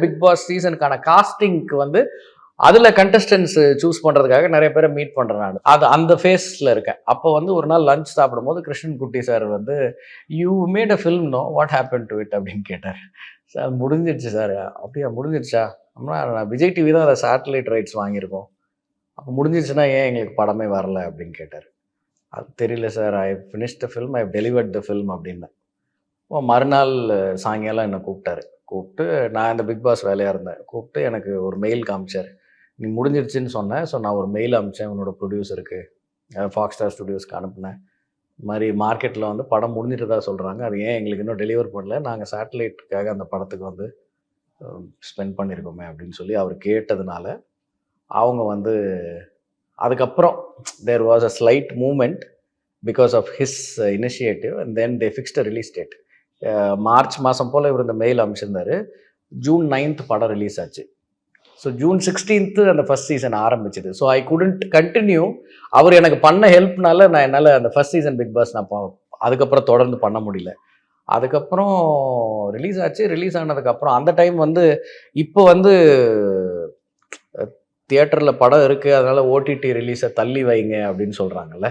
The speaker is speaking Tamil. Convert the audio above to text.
பிக் பாஸ் சீசனுக்கான காஸ்டிங்க்கு வந்து அதுல கண்டஸ்டன்ஸ் சூஸ் பண்றதுக்காக நிறைய பேரை மீட் பண்றேன் நான். அது அந்த ஃபேஸ்ல இருக்கேன். அப்போ வந்து ஒரு நாள் லஞ்ச் சாப்பிடும்போது கிருஷ்ணன் குட்டி சார் வந்து you made a film know what happen to it அப்படின்னு கேட்டார். சார் முடிஞ்சிருச்சு சார். அப்படியா முடிஞ்சிருச்சா? அப்படின்னா நான் விஜய் டிவி தான் அதை சேட்டலைட் ரைட்ஸ் வாங்கியிருக்கோம். அப்போ முடிஞ்சிருச்சுன்னா ஏன் எங்களுக்கு படமே வரல அப்படின்னு கேட்டார். அது தெரியல sir. I finish the film, I delivered the film அப்படின்னு. மறுநாள் சாயங்காலம் என்னை கூப்பிட்டாரு. கூப்பிட்டு நான் இந்த பிக் பாஸ் வேலையாக இருந்தேன். கூப்பிட்டு எனக்கு ஒரு மெயில் காமிச்சார். நீ முடிஞ்சிருச்சுன்னு சொன்னேன். ஸோ நான் ஒரு மெயில் அனுப்பிச்சேன் உன்னோட ப்ரொடியூசருக்கு. ஃபாக்ஸ் ஸ்டார் ஸ்டுடியோஸ்க்கு அனுப்புனேன். இது மாதிரி மார்க்கெட்டில் வந்து படம் முடிஞ்சிட்டதா சொல்கிறாங்க. அது ஏன் எங்களுக்கு இன்னும் டெலிவர் பண்ணல? நாங்கள் சேட்டலைட்டுக்காக அந்த படத்துக்கு வந்து ஸ்பெண்ட் பண்ணியிருக்கோமே அப்படின்னு சொல்லி அவர் கேட்டதுனால அவங்க வந்து அதுக்கப்புறம் there was a slight moment because of his initiative and then they fixed a release date. March மாதம் போல் இவர் இந்த மெயில் அனுப்பிச்சிருந்தாரு. ஜூன் 9th படம் ரிலீஸ் ஆச்சு. ஸோ ஜூன் 16th அந்த ஃபர்ஸ்ட் சீசன் ஆரம்பிச்சுது. So I couldn't continue. அவர் எனக்கு பண்ண ஹெல்ப்னால நான் என்னால் அந்த ஃபர்ஸ்ட் சீசன் பிக் பாஸ் நான் அதுக்கப்புறம் தொடர்ந்து பண்ண முடியல. அதுக்கப்புறம் ரிலீஸ் ஆச்சு. ரிலீஸ் ஆனதுக்கப்புறம் அந்த டைம் வந்து இப்போ வந்து தியேட்டரில் படம் இருக்குது அதனால் ஓடிடி ரிலீஸை தள்ளி வைங்க அப்படின்னு சொல்கிறாங்கல்ல.